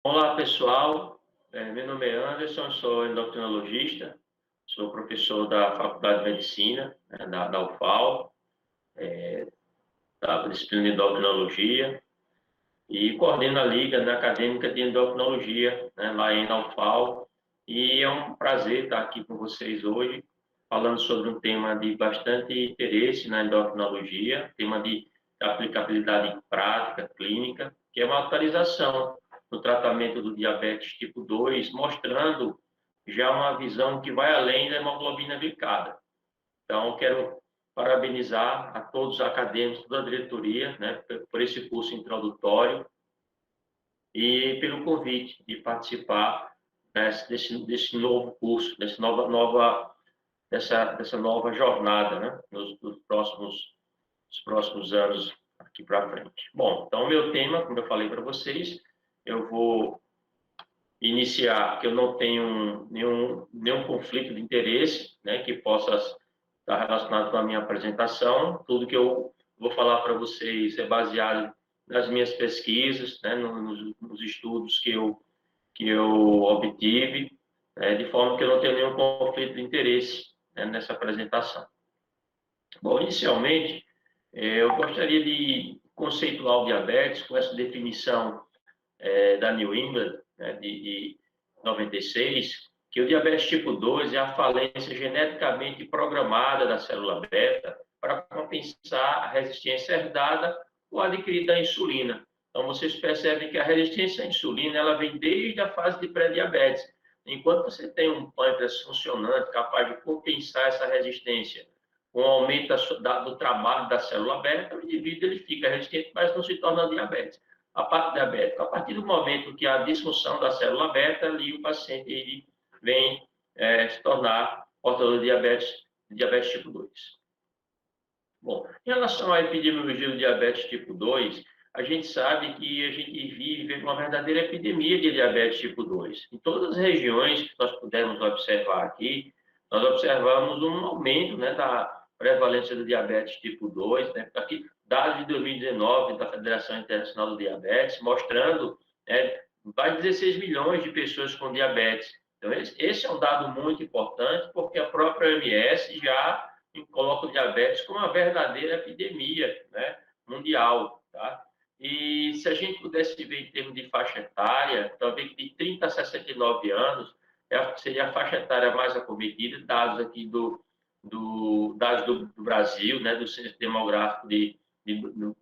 Olá, pessoal. Meu nome é Anderson, sou endocrinologista, sou professor da Faculdade de Medicina, né, da UFAL, da disciplina de endocrinologia, e coordeno a Liga, né, Acadêmica de Endocrinologia, né, lá na UFAL. E é um prazer estar aqui com vocês hoje, falando sobre um tema de bastante interesse na endocrinologia, tema de aplicabilidade prática, clínica, que é uma atualização no tratamento do diabetes tipo 2, mostrando já uma visão que vai além da hemoglobina glicada. Então, quero parabenizar a todos os acadêmicos da diretoria, né, por esse curso introdutório e pelo convite de participar, né, desse novo curso, dessa nova jornada, né, nos próximos anos aqui para frente. Bom, então o meu tema, como eu falei para vocês, eu vou iniciar, que eu não tenho nenhum conflito de interesse, né, que possa estar relacionado com a minha apresentação. Tudo que eu vou falar para vocês é baseado nas minhas pesquisas, né, nos estudos que eu obtive, né, de forma que eu não tenho nenhum conflito de interesse, né, nessa apresentação. Bom, inicialmente, eu gostaria de conceituar o diabetes com essa definição da New England, né, de 96, que o diabetes tipo 2 é a falência geneticamente programada da célula beta para compensar a resistência herdada ou adquirida à insulina. Então, vocês percebem que a resistência à insulina ela vem desde a fase de pré-diabetes. Enquanto você tem um pâncreas funcionante, capaz de compensar essa resistência com o aumento do trabalho da célula beta, o indivíduo ele fica resistente, mas não se torna diabetes. A parte diabética, a partir do momento que há disfunção da célula beta, ali o paciente ele vem se tornar portador de diabetes tipo 2. Bom, em relação à epidemiologia do diabetes tipo 2, a gente sabe que a gente vive uma verdadeira epidemia de diabetes tipo 2. Em todas as regiões que nós pudermos observar aqui, nós observamos um aumento, né, da prevalência do diabetes tipo 2, né, aqui, dados de 2019 da Federação Internacional do Diabetes, mostrando, né, mais de 16 milhões de pessoas com diabetes. Então, esse é um dado muito importante, porque a própria OMS já coloca o diabetes como uma verdadeira epidemia, né, mundial, tá? E se a gente pudesse ver em termos de faixa etária, talvez de 30 a 69 anos seria a faixa etária mais acometida, dados aqui dados do Brasil, né, do Censo Demográfico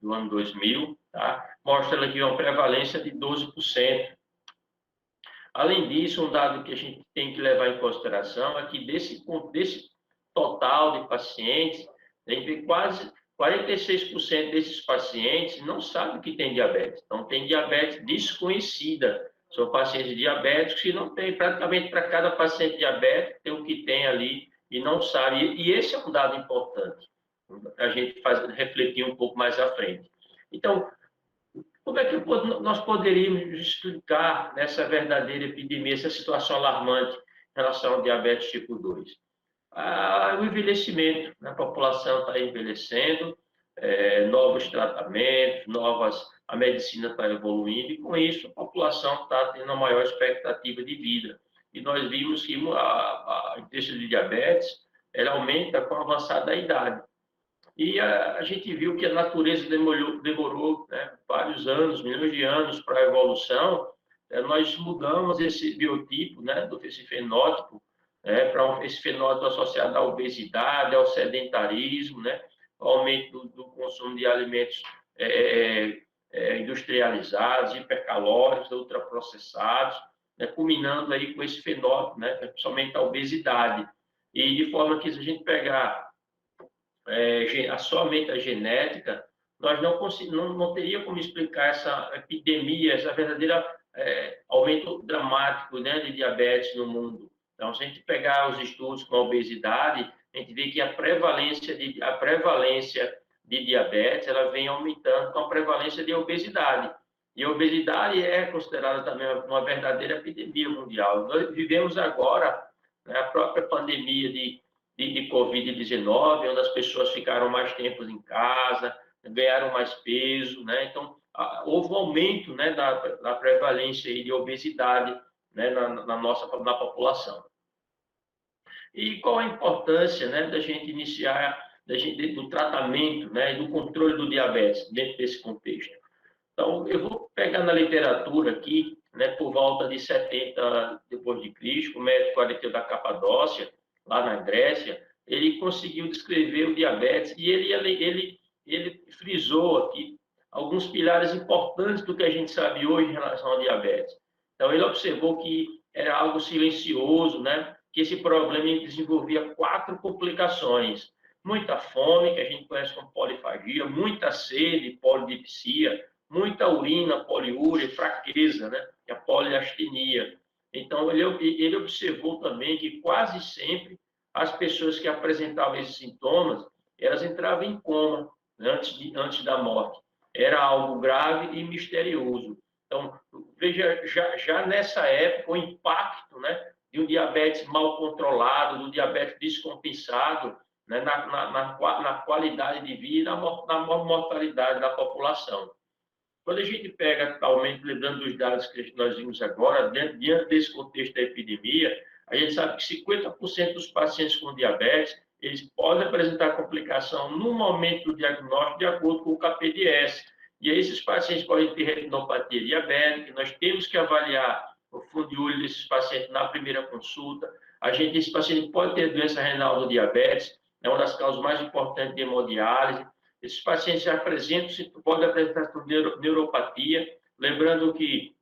do ano 2000, tá? Mostra aqui uma prevalência de 12%. Além disso, um dado que a gente tem que levar em consideração é que desse total de pacientes, a gente vê quase 46% desses pacientes não sabem que tem diabetes. Então, tem diabetes desconhecida. São pacientes diabéticos que não tem, praticamente para cada paciente diabético, tem o que tem ali e não sabe. E esse é um dado importante, a gente refletir um pouco mais à frente. Então, como é que nós poderíamos explicar nessa verdadeira epidemia, essa situação alarmante em relação ao diabetes tipo 2? O envelhecimento, né? A população está envelhecendo, novos tratamentos, a medicina está evoluindo, e com isso a população está tendo uma maior expectativa de vida. E nós vimos que a incidência de diabetes ela aumenta com a avançada da idade. E a gente viu que a natureza demorou, né, vários anos, milhões de anos para a evolução. Nós mudamos esse biotipo, né, esse fenótipo, para esse fenótipo associado à obesidade, ao sedentarismo, né, ao aumento do consumo de alimentos industrializados, hipercalóricos, ultraprocessados, né, culminando aí com esse fenótipo, né, principalmente a obesidade. E de forma que, se a gente pegar somente a genética, nós não teria como explicar essa epidemia, essa verdadeira aumento dramático, né, de diabetes no mundo. Então, se a gente pegar os estudos com a obesidade, a gente vê que a prevalência de diabetes ela vem aumentando com a prevalência de obesidade. E a obesidade é considerada também uma verdadeira epidemia mundial. Nós vivemos agora, né, a própria pandemia de Covid-19, onde as pessoas ficaram mais tempo em casa, ganharam mais peso, né? Então, houve um aumento, né, da prevalência aí de obesidade, né, na população. E qual a importância, né, da gente iniciar, do tratamento, né, e do controle do diabetes dentro desse contexto? Então, eu vou pegar na literatura aqui, né, por volta de 70 depois de Cristo, o médico Areteu da Capadócia, lá na Grécia, ele conseguiu descrever o diabetes e ele frisou aqui alguns pilares importantes do que a gente sabe hoje em relação ao diabetes. Então, ele observou que era algo silencioso, né, que esse problema desenvolvia 4 complicações. Muita fome, que a gente conhece como polifagia, muita sede, polidipsia, muita urina, poliúria, fraqueza, né? Que é a poliastenia. Então, ele observou também que quase sempre as pessoas que apresentavam esses sintomas, elas entravam em coma, né, antes da morte. Era algo grave e misterioso. Então, veja, já nessa época, o impacto, né, de um diabetes mal controlado, do diabetes descompensado, né, na qualidade de vida e na mortalidade da população. Quando a gente pega atualmente, lembrando dos dados que nós vimos agora, diante desse contexto da epidemia, a gente sabe que 50% dos pacientes com diabetes, eles podem apresentar complicação no momento do diagnóstico, de acordo com o KPDS. E aí, esses pacientes podem ter retinopatia diabética, nós temos que avaliar o fundo de olho desses pacientes na primeira consulta. Esse paciente pode ter doença renal do diabetes, é uma das causas mais importantes de hemodiálise. Esses pacientes já podem apresentar neuropatia, lembrando que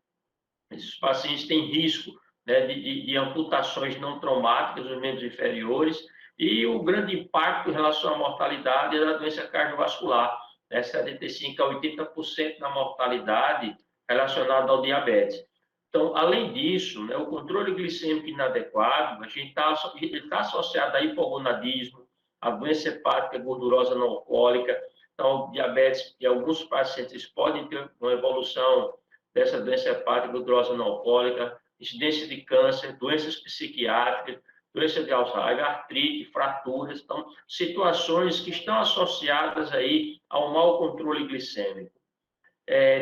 esses pacientes têm risco, né, de amputações não traumáticas dos membros inferiores, e o grande impacto em relação à mortalidade é da doença cardiovascular, né, 75% a 80% da mortalidade relacionada ao diabetes. Então, além disso, né, o controle glicêmico inadequado, ele está associado a hipogonadismo, a doença hepática gordurosa não alcoólica. Então, diabetes, e alguns pacientes podem ter uma evolução dessa doença hepática gordurosa não alcoólica, incidência de câncer, doenças psiquiátricas, doença de Alzheimer, artrite, fraturas. Então, situações que estão associadas aí ao mau controle glicêmico.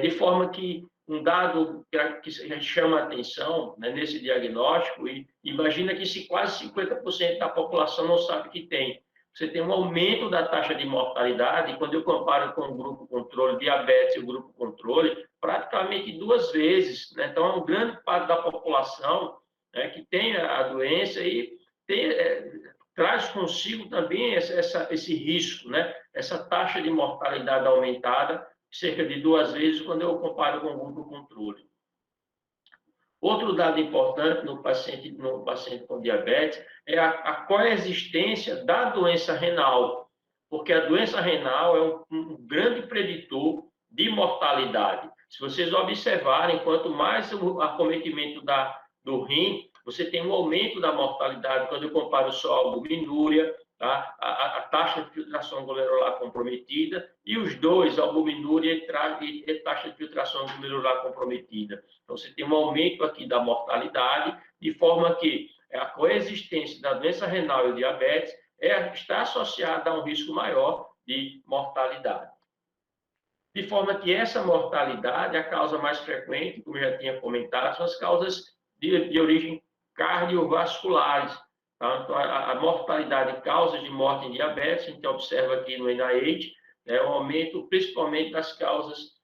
De forma que um dado que chama a atenção, né, nesse diagnóstico, e imagina que se quase 50% da população não sabe que tem. Você tem um aumento da taxa de mortalidade, e quando eu comparo com o grupo controle, diabetes e o grupo controle, praticamente 2 vezes. Né? Então, é um grande parte da população, né, que tem a doença e traz consigo também esse risco, né? Essa taxa de mortalidade aumentada, cerca de 2 vezes, quando eu comparo com o grupo controle. Outro dado importante no paciente com diabetes é a coexistência da doença renal, porque a doença renal é um grande preditor de mortalidade. Se vocês observarem, quanto mais o acometimento do rim, você tem um aumento da mortalidade quando eu comparo só a albuminúria, tá? A taxa de filtração glomerular comprometida, e os dois, albuminúria e taxa de filtração glomerular comprometida. Então, você tem um aumento aqui da mortalidade, de forma que a coexistência da doença renal e o diabetes está associada a um risco maior de mortalidade. De forma que essa mortalidade, a causa mais frequente, como eu já tinha comentado, são as causas de origem cardiovasculares. Tá? Então, a mortalidade de causas de morte em diabetes, a gente observa aqui no NIH, o aumento principalmente das causas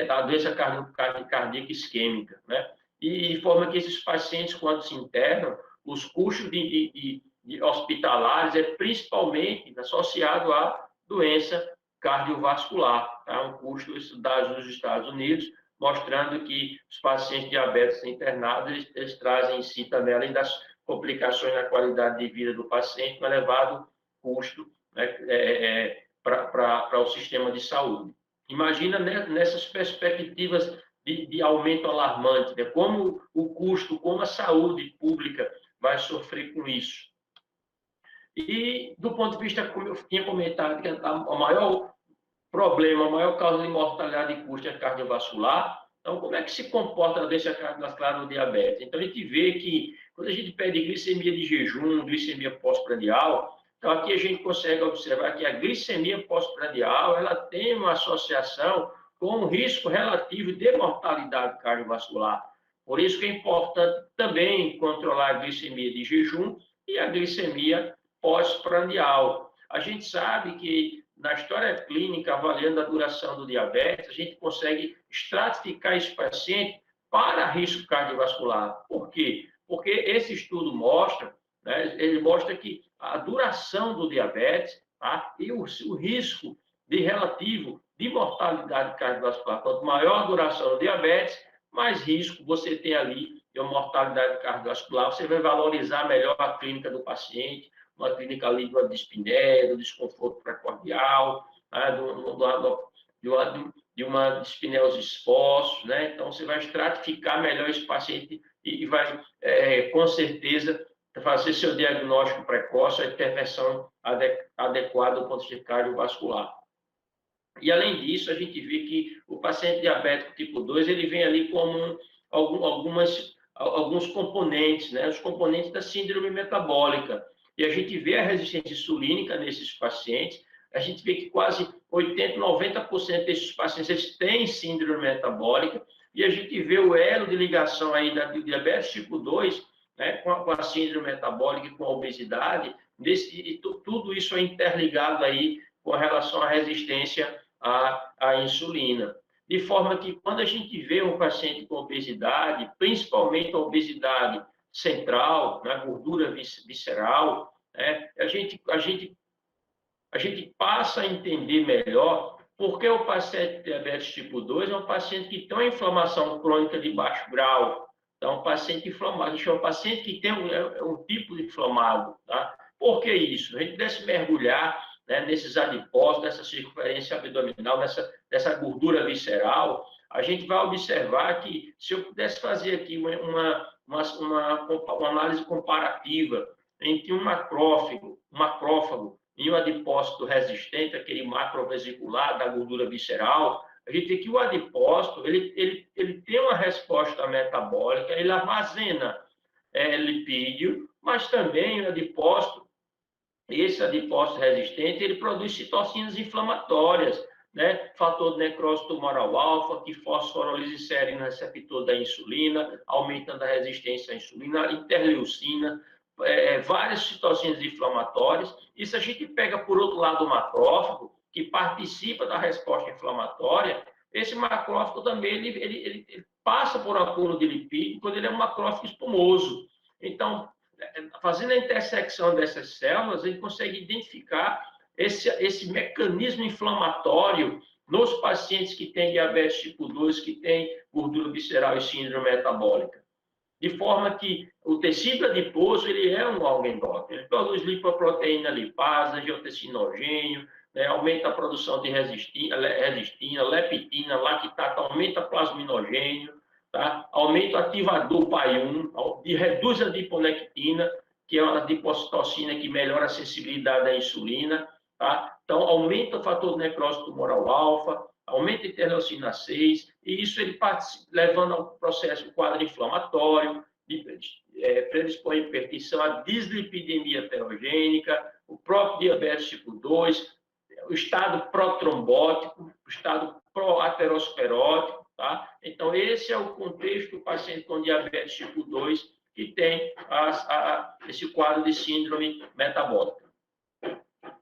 da doença cardíaca isquêmica. Né? E de forma que esses pacientes, quando se internam, os custos de hospitalares é principalmente associado à doença cardiovascular. Tá? Um custo estudado nos Estados Unidos, mostrando que os pacientes diabéticos internados, eles trazem em si também, além das complicações na qualidade de vida do paciente, um elevado custo, né, para o sistema de saúde. Imagina, né, nessas perspectivas de aumento alarmante, né, como o custo, como a saúde pública vai sofrer com isso. E, do ponto de vista, como eu tinha comentado, que o maior problema, a maior causa de mortalidade e custo é cardiovascular. Então, como é que se comporta a doença cardiovascular no diabetes? Então, a gente vê que, quando a gente pede glicemia de jejum, glicemia pós-prandial, então aqui a gente consegue observar que a glicemia pós-prandial, ela tem uma associação com um risco relativo de mortalidade cardiovascular. Por isso que é importante também controlar a glicemia de jejum e a glicemia pós-prandial. A gente sabe que na história clínica, avaliando a duração do diabetes, a gente consegue estratificar esse paciente para risco cardiovascular. Por quê? Porque esse estudo mostra, né, ele mostra que a duração do diabetes, tá, e o risco de relativo de mortalidade cardiovascular, quanto maior a duração do diabetes, mais risco você tem ali de uma mortalidade cardiovascular, você vai valorizar melhor a clínica do paciente, uma clínica ali de uma dispneia, do desconforto precordial, né, de uma dispneia esforços, né? Então, você vai estratificar melhor esse paciente e vai, com certeza, fazer seu diagnóstico precoce, a intervenção adequada do ponto de vista cardiovascular. E, além disso, a gente vê que o paciente diabético tipo 2, ele vem ali como alguns componentes, né? Os componentes da síndrome metabólica. E a gente vê a resistência insulínica nesses pacientes, a gente vê que quase 80%, 90% desses pacientes eles têm síndrome metabólica, e a gente vê o elo de ligação aí da diabetes tipo 2, né, com a síndrome metabólica e com a obesidade, e tudo isso é interligado aí com relação à resistência à insulina. De forma que, quando a gente vê um paciente com obesidade, principalmente a obesidade central, na gordura visceral, né, a gente passa a entender melhor porque o paciente de diabetes tipo 2 é um paciente que tem uma inflamação crônica de baixo grau. Então, um paciente inflamado, a gente chama um paciente que tem um tipo de inflamado. Tá? Por que isso? A gente deve mergulhar, né, nesses adipócitos, nessa circunferência abdominal, nessa gordura visceral. A gente vai observar que, se eu pudesse fazer aqui uma análise comparativa entre um macrófago e um adipócito resistente, aquele macrovesicular da gordura visceral, a gente vê que o adipócito ele tem uma resposta metabólica, ele armazena lipídio, mas também o adipócito, esse adipócito resistente, ele produz citocinas inflamatórias, né? Fator de necrose tumoral alfa, que fosforiliza serina receptor da insulina, aumentando a resistência à insulina, interleucina, várias citocinas inflamatórias. E se a gente pega, por outro lado, o macrófago, que participa da resposta inflamatória, esse macrófago também ele passa por um acúmulo de lipídio quando ele é um macrófago espumoso. Então, fazendo a intersecção dessas células, a gente consegue identificar esse mecanismo inflamatório nos pacientes que têm diabetes tipo 2, que têm gordura visceral e síndrome metabólica. De forma que o tecido adiposo ele é um órgão endócrino, ele produz lipoproteína lipase, angiotensinogênio, né, aumenta a produção de resistina, leptina, lactato, aumenta plasminogênio, tá? Aumenta o ativador PAI-1, reduz a adiponectina, que é uma adipocitocina que melhora a sensibilidade à insulina, tá? Então, aumenta o fator de necrose tumoral alfa, aumenta a interleucina 6, e isso ele levando ao processo quadro inflamatório, predispõe a hipertensão, a dislipidemia heterogênica, o próprio diabetes tipo 2, o estado protrombótico, o estado proaterosclerótico, tá? Então, esse é o contexto do paciente com diabetes tipo 2 que tem esse quadro de síndrome metabólica.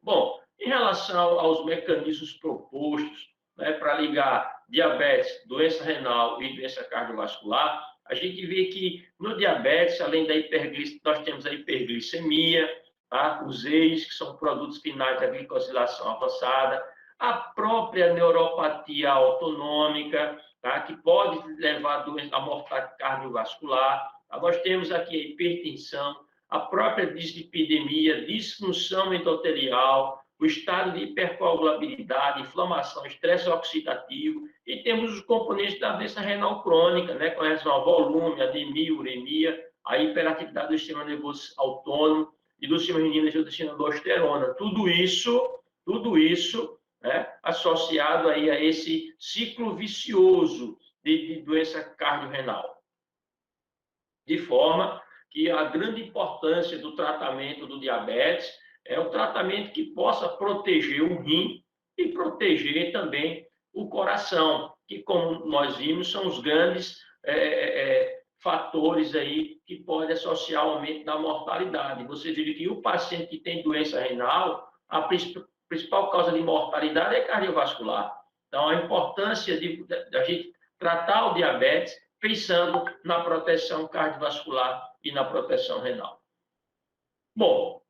Bom, em relação aos mecanismos propostos, né, para ligar diabetes, doença renal e doença cardiovascular, a gente vê que no diabetes, além da hiperglicemia, nós temos a hiperglicemia, tá? Os EIs, que são produtos finais da glicosilação avançada, a própria neuropatia autonômica, tá? Que pode levar à mortalidade cardiovascular. Nós temos aqui a hipertensão, a própria dislipidemia, disfunção endotelial, o estado de hipercoagulabilidade, inflamação, estresse oxidativo, e temos os componentes da doença renal crônica, né, com relação ao volume, anemia, uremia, a hiperatividade do sistema nervoso autônomo e do sistema renina e angiotensina aldosterona. Tudo isso, né, associado aí a esse ciclo vicioso de doença cardiorrenal. De forma que a grande importância do tratamento do diabetes é o tratamento que possa proteger o rim e proteger também o coração, que, como nós vimos, são os grandes fatores aí que podem associar ao aumento da mortalidade. Você viu que o paciente que tem doença renal, a principal causa de mortalidade é cardiovascular. Então, a importância de a gente tratar o diabetes pensando na proteção cardiovascular e na proteção renal. Bom,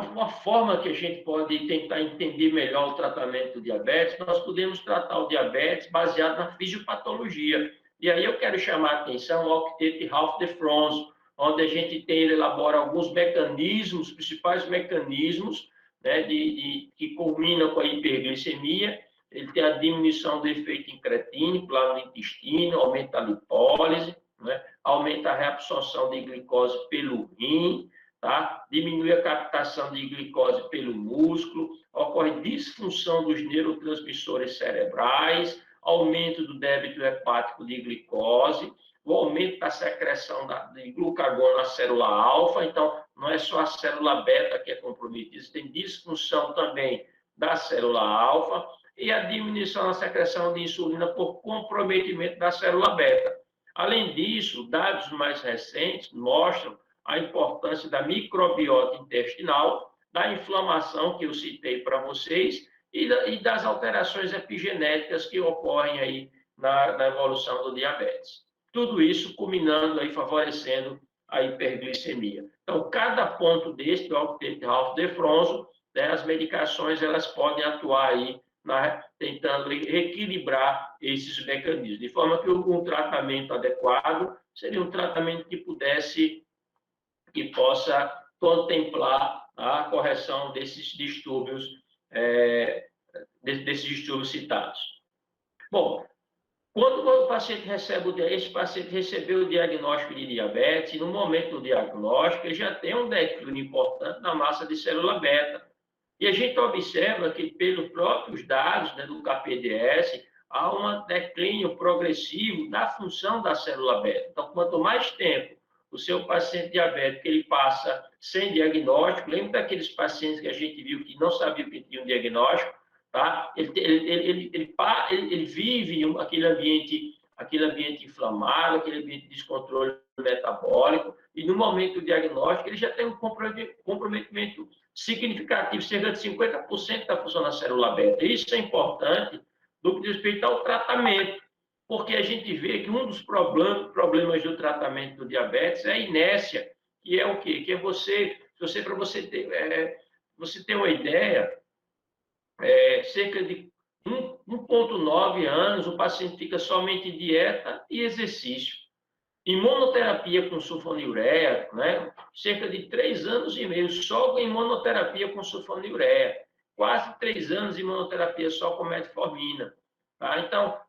uma forma que a gente pode tentar entender melhor o tratamento do diabetes, nós podemos tratar o diabetes baseado na fisiopatologia. E aí eu quero chamar a atenção ao Octet Ralph de France, onde a gente ele elabora alguns mecanismos, principais mecanismos, né, que culminam com a hiperglicemia. Ele tem a diminuição do efeito incretínico lá no intestino, aumenta a lipólise, né, aumenta a reabsorção de glicose pelo rim, tá? Diminui a captação de glicose pelo músculo, ocorre disfunção dos neurotransmissores cerebrais, aumento do débito hepático de glicose, o aumento da secreção de glucagon na célula alfa, então não é só a célula beta que é comprometida, tem disfunção também da célula alfa, e a diminuição na secreção de insulina por comprometimento da célula beta. Além disso, dados mais recentes mostram a importância da microbiota intestinal, da inflamação que eu citei para vocês e das alterações epigenéticas que ocorrem aí na evolução do diabetes. Tudo isso culminando aí, favorecendo a hiperglicemia. Então, cada ponto desse, do Octet Ralph de France, né, as medicações elas podem atuar aí tentando reequilibrar esses mecanismos, de forma que um tratamento adequado seria um tratamento que possa contemplar a correção desses distúrbios, desses distúrbios citados. Bom, quando o paciente esse paciente recebeu o diagnóstico de diabetes, e no momento do diagnóstico, ele já tem um declínio importante na massa de célula beta. E a gente observa que, pelos próprios dados, né, do KPDS, há um declínio progressivo da função da célula beta. Então, quanto mais tempo o seu paciente diabético ele passa sem diagnóstico, lembra daqueles pacientes que a gente viu que não sabiam que tinham diagnóstico, tá? Ele vive aquele ambiente inflamado, aquele ambiente de descontrole metabólico, e no momento do diagnóstico ele já tem um comprometimento significativo, cerca de 50% da função da célula beta. Isso é importante no que diz respeito ao tratamento, porque a gente vê que um dos problemas do tratamento do diabetes é a inércia, que é o quê? Que é para você ter uma ideia, cerca de 1,9 anos, o paciente fica somente em dieta e exercício. Imunoterapia com sulfonilureia, né? Cerca de 3 anos e meio só com imunoterapia com sulfonilureia. Quase 3 anos de imunoterapia só com metformina. Tá? Então,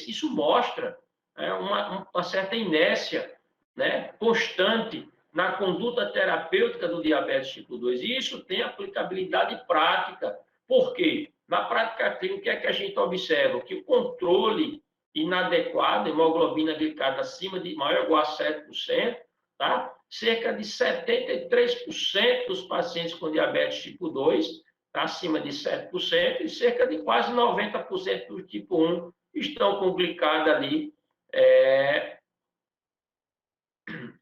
isso mostra, né, uma certa inércia, né, constante na conduta terapêutica do diabetes tipo 2. E isso tem aplicabilidade prática. Por quê? Na prática clínica, o que é que a gente observa? Que o controle inadequado, hemoglobina glicada acima de maior ou igual a 7%, tá? Cerca de 73% dos pacientes com diabetes tipo 2, tá? Acima de 7%, e cerca de quase 90% do tipo 1 estão com glicada ali,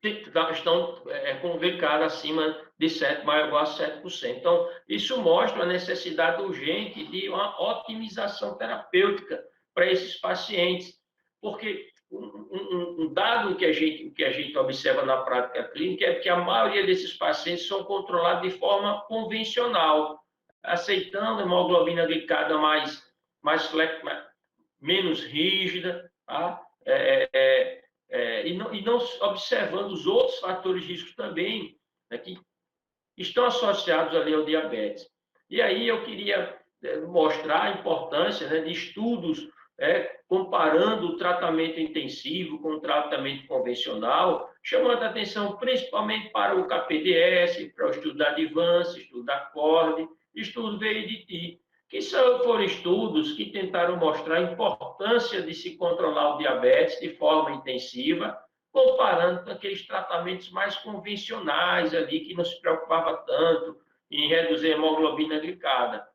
estão com glicada acima de 7, maior ou igual a 7%. Então, isso mostra a necessidade urgente de uma otimização terapêutica para esses pacientes, porque um dado que a gente observa na prática clínica é que a maioria desses pacientes são controlados de forma convencional, aceitando hemoglobina glicada menos rígida, tá? E não observando os outros fatores de risco também, né, que estão associados ali ao diabetes. E aí eu queria mostrar a importância, né, de estudos comparando o tratamento intensivo com o tratamento convencional, chamando a atenção principalmente para o KPDS, para o estudo da Advance, estudo da CORD, estudo VEDT, que foram estudos que tentaram mostrar a importância de se controlar o diabetes de forma intensiva, comparando com aqueles tratamentos mais convencionais ali, que não se preocupava tanto em reduzir a hemoglobina glicada.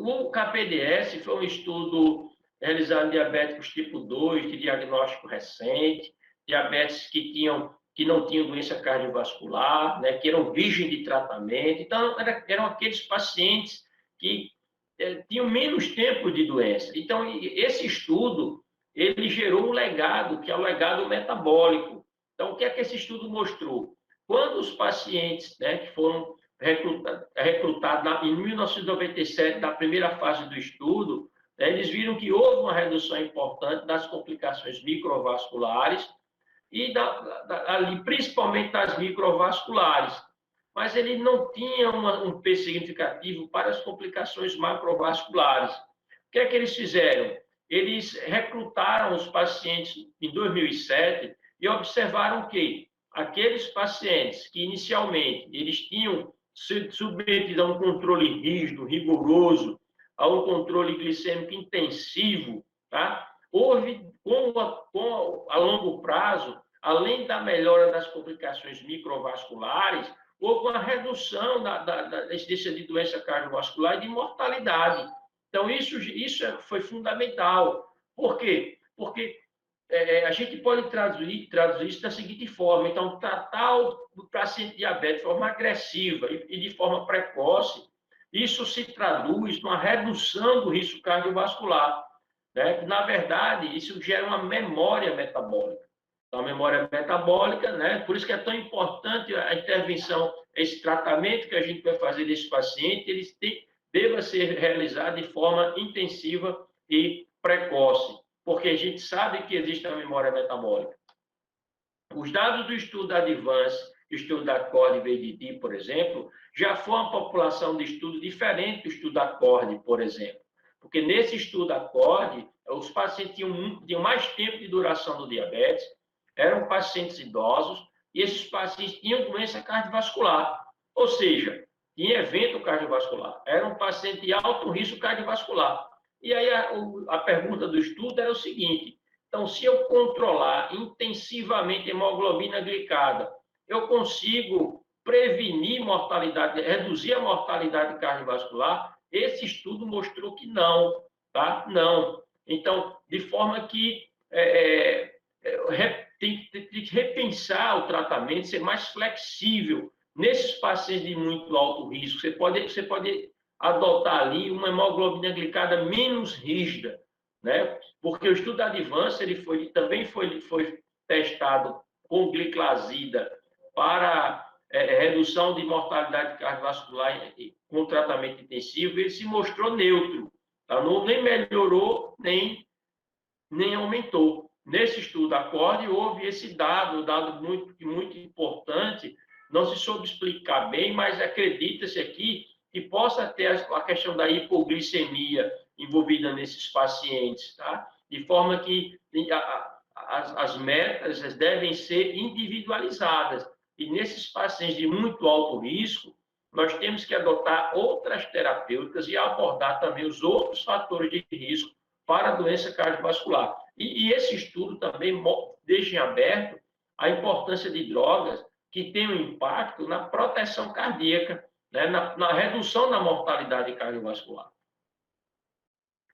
O KPDS foi um estudo realizado em diabéticos tipo 2, de diagnóstico recente, diabetes que não tinham doença cardiovascular, né, que eram virgem de tratamento. Então, eram aqueles pacientes que tinham menos tempo de doença. Então, esse estudo, ele gerou um legado, que é o legado metabólico. Então, o que é que esse estudo mostrou? Quando os pacientes, né, que foram recrutados em 1997, na primeira fase do estudo, né, eles viram que houve uma redução importante das complicações microvasculares e ali, principalmente das microvasculares. Mas ele não tinha um peso significativo para as complicações macrovasculares. O que é que eles fizeram? Eles recrutaram os pacientes em 2007 e observaram que aqueles pacientes que inicialmente eles tinham sido submetidos a um controle rígido, rigoroso, a um controle glicêmico intensivo, tá? Houve, a longo prazo, além da melhora das complicações microvasculares, houve uma redução da incidência de doença cardiovascular e de mortalidade. Então, isso foi fundamental. Por quê? Porque a gente pode traduzir isso da seguinte forma. Então, tratar o paciente diabético de forma agressiva e de forma precoce, isso se traduz numa redução do risco cardiovascular, né? Na verdade, isso gera uma memória metabólica. Então, a memória metabólica, né? Por isso que é tão importante a intervenção, esse tratamento que a gente vai fazer desse paciente, deva ser realizado de forma intensiva e precoce, porque a gente sabe que existe a memória metabólica. Os dados do estudo da Advance, estudo da CORD e VDD, por exemplo, já foi uma população de estudo diferente do estudo da CORD, por exemplo. Porque nesse estudo da CORD, os pacientes tinham mais tempo de duração do diabetes, eram pacientes idosos, e esses pacientes tinham doença cardiovascular, ou seja, tinha evento cardiovascular. Era um paciente de alto risco cardiovascular. E aí a pergunta do estudo era o seguinte: então, se eu controlar intensivamente a hemoglobina glicada, eu consigo prevenir mortalidade, reduzir a mortalidade cardiovascular? Esse estudo mostrou que não, tá? Não. Então, de forma que tem que repensar o tratamento, ser mais flexível nesses pacientes de muito alto risco. Você pode adotar ali uma hemoglobina glicada menos rígida, né? Porque o estudo da Advance também foi testado com gliclazida para redução de mortalidade cardiovascular com tratamento intensivo, e ele se mostrou neutro, tá? Nem melhorou, nem aumentou. Nesse estudo da CORD, houve esse dado muito importante, não se soube explicar bem, mas acredita-se aqui que possa ter a questão da hipoglicemia envolvida nesses pacientes, tá? De forma que as metas devem ser individualizadas. E nesses pacientes de muito alto risco, nós temos que adotar outras terapêuticas e abordar também os outros fatores de risco para a doença cardiovascular. E esse estudo também deixa em aberto a importância de drogas que têm um impacto na proteção cardíaca, né, na redução da mortalidade cardiovascular.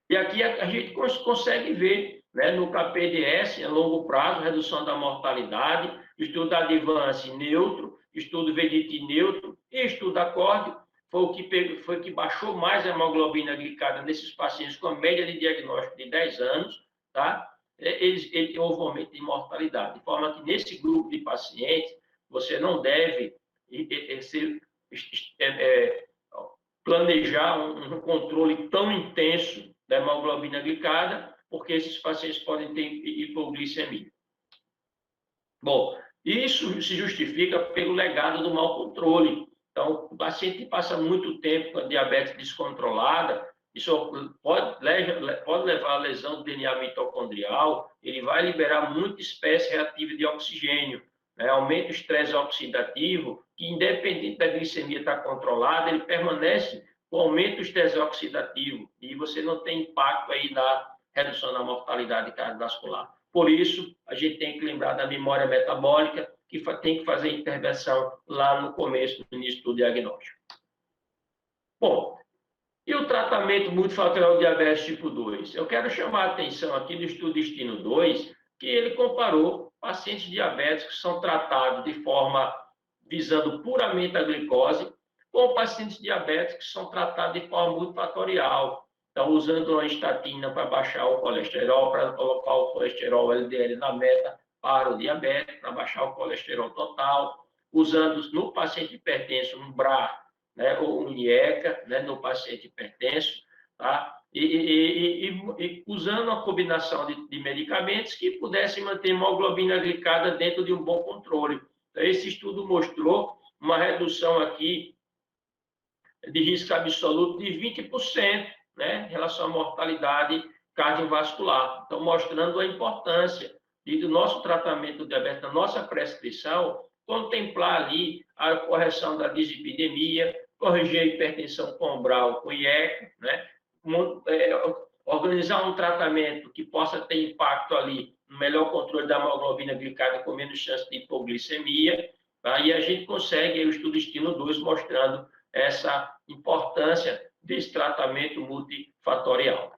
E aqui a gente consegue ver, né, no KPDS, a longo prazo, redução da mortalidade, estudo da Advance neutro, estudo VDT neutro e estudo da CORD foi o que baixou mais a hemoglobina glicada nesses pacientes com a média de diagnóstico de 10 anos, tá? Houve um aumento de mortalidade. De forma que nesse grupo de pacientes, você não deve planejar um controle tão intenso da hemoglobina glicada, porque esses pacientes podem ter hipoglicemia. Bom, isso se justifica pelo legado do mau controle. Então, o paciente passa muito tempo com a diabetes descontrolada, isso pode levar a lesão do DNA mitocondrial, ele vai liberar muita espécie reativa de oxigênio, né? Aumenta o estresse oxidativo, que independente da glicemia estar controlada, ele permanece com aumento do estresse oxidativo, e você não tem impacto aí na redução da mortalidade cardiovascular. Por isso, a gente tem que lembrar da memória metabólica, que tem que fazer intervenção lá no começo, no início do diagnóstico. Bom, e o tratamento tratamento multifatorial de diabetes tipo 2. Eu quero chamar a atenção aqui do estudo Destino 2, que ele comparou pacientes diabéticos que são tratados de forma visando puramente a glicose, com pacientes diabéticos que são tratados de forma multifatorial. Então, usando uma estatina para baixar o colesterol, para colocar o colesterol LDL na meta para o diabetes, para baixar o colesterol total, usando no paciente hipertenso um BRA, né, ou um IECA, né, no paciente hipertenso, tá? E usando uma combinação de medicamentos que pudessem manter a hemoglobina glicada dentro de um bom controle. Então, esse estudo mostrou uma redução aqui de risco absoluto de 20%, né, em relação à mortalidade cardiovascular. Então, mostrando a importância do nosso tratamento do diabetes, da nossa prescrição, contemplar ali a correção da dislipidemia, corrigir a hipertensão umbral com IECA, né, organizar um tratamento que possa ter impacto ali no melhor controle da hemoglobina glicada com menos chance de hipoglicemia, tá? E a gente consegue, aí, o estudo Destino 2 mostrando essa importância desse tratamento multifatorial.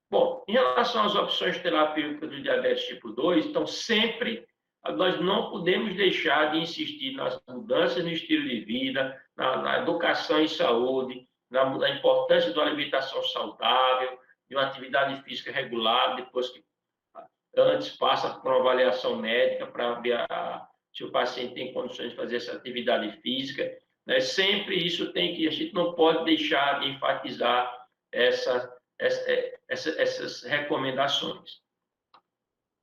Bom, em relação às opções terapêuticas do diabetes tipo 2, então sempre nós não podemos deixar de insistir nas mudanças no estilo de vida, na educação em saúde, na importância de uma alimentação saudável, de uma atividade física regular, depois que antes passa por uma avaliação médica para ver se o paciente tem condições de fazer essa atividade física. Né? Sempre isso a gente não pode deixar de enfatizar essas recomendações.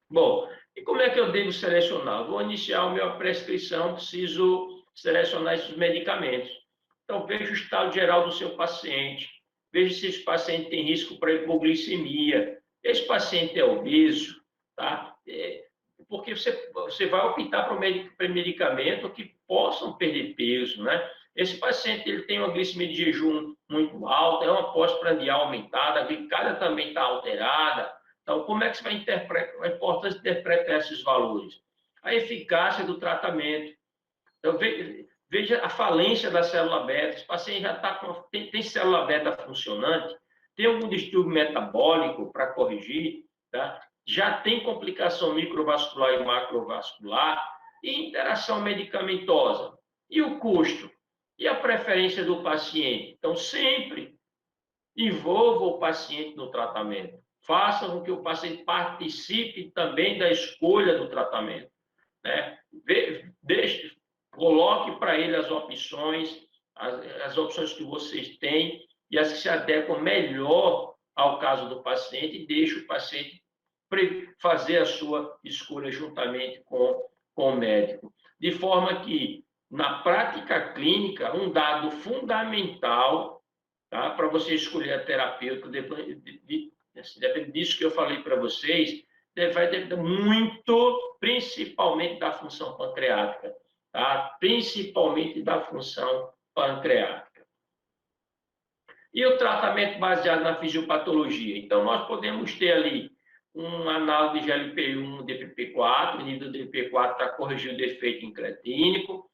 Bom, e como é que eu devo selecionar? Vou iniciar a minha prescrição, preciso selecionar esses medicamentos. Então, veja o estado geral do seu paciente, veja se esse paciente tem risco para hipoglicemia, esse paciente é obeso, tá? Porque você vai optar por medicamento que possam perder peso, né? Esse paciente ele tem uma glicemia de jejum muito alta, é uma pós-prandial aumentada, a glicada também está alterada. Então, como é que você vai interpretar? É importante interpretar esses valores. A eficácia do tratamento. Então, veja a falência da célula beta. Esse paciente já tem célula beta funcionante, tem algum distúrbio metabólico para corrigir, tá? Já tem complicação microvascular e macrovascular, e interação medicamentosa. E o custo? E a preferência do paciente? Então, sempre envolva o paciente no tratamento. Faça com que o paciente participe também da escolha do tratamento, né? Coloque para ele as opções, as opções que vocês têm e as que se adequam melhor ao caso do paciente, e deixe o paciente fazer a sua escolha juntamente com o médico. De forma que, na prática clínica, um dado fundamental, tá, para você escolher a terapêutica, depende disso que eu falei para vocês, vai depender muito, principalmente da função pancreática, tá? Principalmente da função pancreática. E o tratamento baseado na fisiopatologia? Então, nós podemos ter ali um análogo de GLP-1, DPP-4, o nível do DPP-4 para corrigir o defeito incretínico.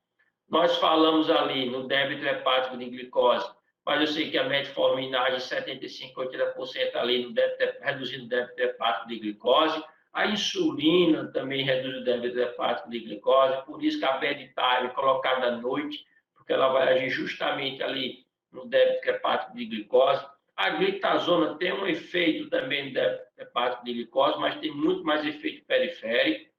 Nós falamos ali no débito hepático de glicose, mas eu sei que a metformina age 75% a 80% ali no débito, reduzindo o débito hepático de glicose. A insulina também reduz o débito hepático de glicose, por isso que a bedtime colocada à noite, porque ela vai agir justamente ali no débito hepático de glicose. A glitazona tem um efeito também no débito hepático de glicose, mas tem muito mais efeito periférico.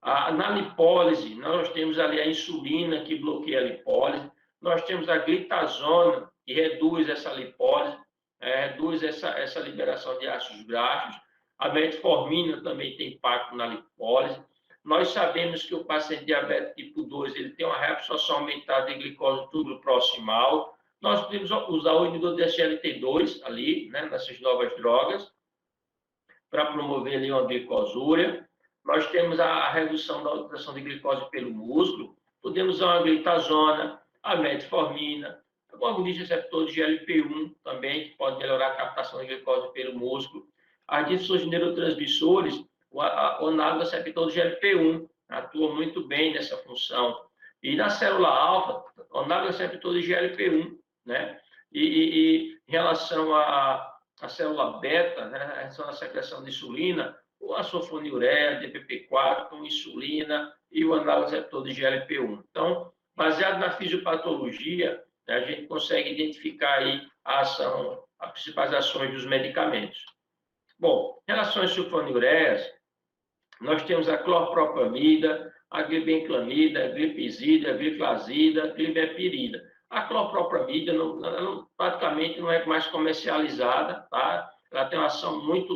Na lipólise, nós temos ali a insulina, que bloqueia a lipólise. Nós temos a glitazona, que reduz essa lipólise, reduz essa liberação de ácidos graxos. A metformina também tem impacto na lipólise. Nós sabemos que o paciente diabético tipo 2 ele tem uma reabsorção aumentada de glicose do túbulo proximal. Nós podemos usar o inibidor de SGLT2 ali, né, nessas novas drogas, para promover ali uma glicosúria. Nós temos a redução da oxidação de glicose pelo músculo. Podemos usar uma glitazona, a metformina, alguns receptores de GLP-1 também, que pode melhorar a captação de glicose pelo músculo. As difusões de neurotransmissores, o análogo receptor de GLP-1 atua muito bem nessa função. E na célula alfa, o análogo receptor de GLP-1, né? E em relação à célula beta, né, em relação à secreção de insulina, a sulfonilureia, DPP-4, insulina e o análogo receptor de GLP-1. Então, baseado na fisiopatologia, né, a gente consegue identificar aí as principais ações dos medicamentos. Bom, em relação às sulfonilureias, nós temos a clorpropamida, a glibenclamida, a glipizida, a gliflazida, a glibepirida. A clorpropamida praticamente não é mais comercializada, tá? Ela tem uma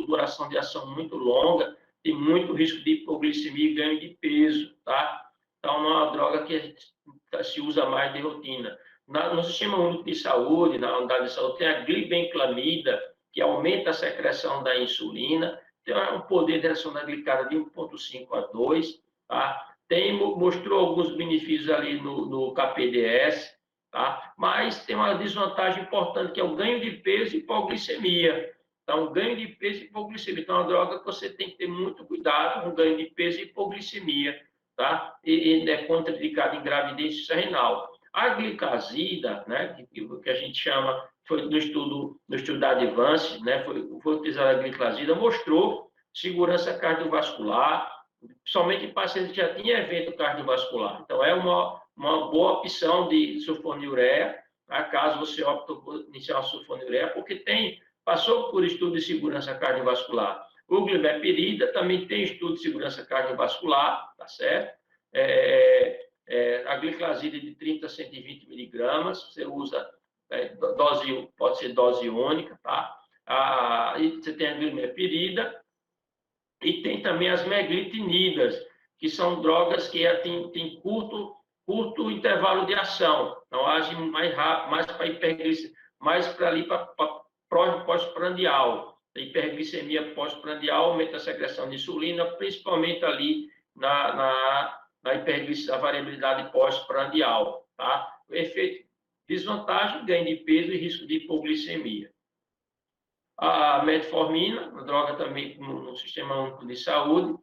duração de ação muito longa, tem muito risco de hipoglicemia e ganho de peso, tá? Então, não é uma droga que se usa mais de rotina. No Sistema Único de Saúde, na unidade de saúde, tem a glibenclamida, que aumenta a secreção da insulina, tem um poder de reação da glicada de 1,5 a 2, tá? Mostrou alguns benefícios ali no KPDS, tá? Mas tem uma desvantagem importante, que é o ganho de peso e hipoglicemia. Então, ganho de peso e hipoglicemia. Então, é uma droga que você tem que ter muito cuidado com ganho de peso e hipoglicemia, tá? E é contraindicado em gravidez renal. A glicazida, né, que a gente chama, foi no estudo da Advance, né, foi utilizada a glicazida, mostrou segurança cardiovascular, somente em pacientes que já tinham evento cardiovascular. Então, é uma boa opção de sulfonilureia, caso você opte por iniciar uma sulfonilureia, porque passou por estudo de segurança cardiovascular. O glibepirida também tem estudo de segurança cardiovascular, tá certo? A gliclazida de 30 a 120 miligramas, você usa pode ser dose única, tá? E você tem a glibepirida e tem também as meglitinidas, que são drogas que têm curto intervalo de ação, então agem mais rápido, mais para hiperglicemia, mais para ali para pós-prandial. A hiperglicemia pós-prandial aumenta a secreção de insulina, principalmente ali na variabilidade pós-prandial, tá? O efeito, desvantagem, ganho de peso e risco de hipoglicemia. A metformina, uma droga também no Sistema Único de Saúde,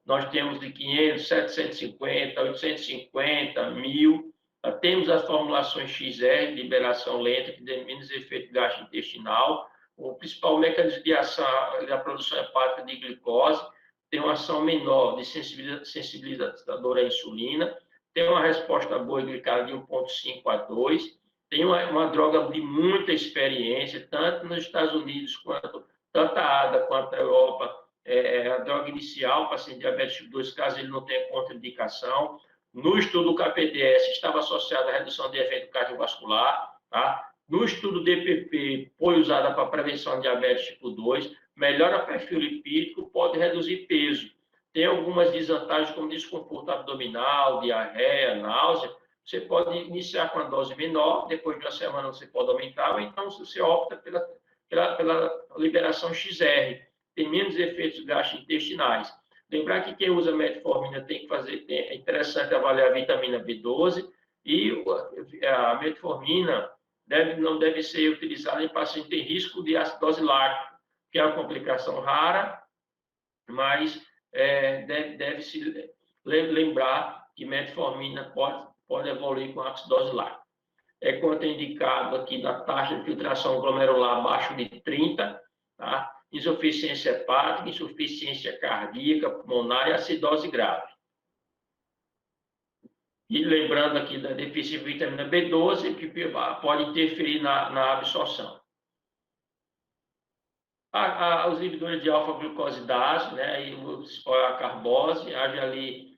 nós temos de 500, 750, 850, 1.000. Temos as formulações XR, liberação lenta, que tem menos efeito gastrointestinal. O principal mecanismo de ação é a produção hepática de glicose, tem uma ação menor de sensibilizador à insulina, tem uma resposta boa glicada de 1,5 a 2, tem uma droga de muita experiência, tanto nos Estados Unidos, tanto a ADA quanto a Europa, a droga inicial, paciente diabético tipo 2, caso ele não tenha contraindicação. No estudo KPDS, estava associada à redução de evento cardiovascular, tá? No estudo DPP, foi usada para prevenção de diabetes tipo 2, melhora o perfil lipídico, pode reduzir peso. Tem algumas desvantagens, como desconforto abdominal, diarreia, náusea. Você pode iniciar com uma dose menor, depois de uma semana você pode aumentar, ou então você opta pela liberação XR, tem menos efeitos gastrointestinais. Lembrar que quem usa metformina é interessante avaliar a vitamina B12, e a metformina não deve ser utilizada em pacientes que têm risco de acidose láctica, que é uma complicação rara, mas deve-se lembrar que metformina pode evoluir com acidose láctica. É contraindicado aqui na taxa de filtração glomerular abaixo de 30, tá? Insuficiência hepática, insuficiência cardíaca, pulmonar e acidose grave. E lembrando aqui da deficiência de vitamina B12, que pode interferir na absorção. Os inibidores de alfa-glucosidase, né, a carbose, age ali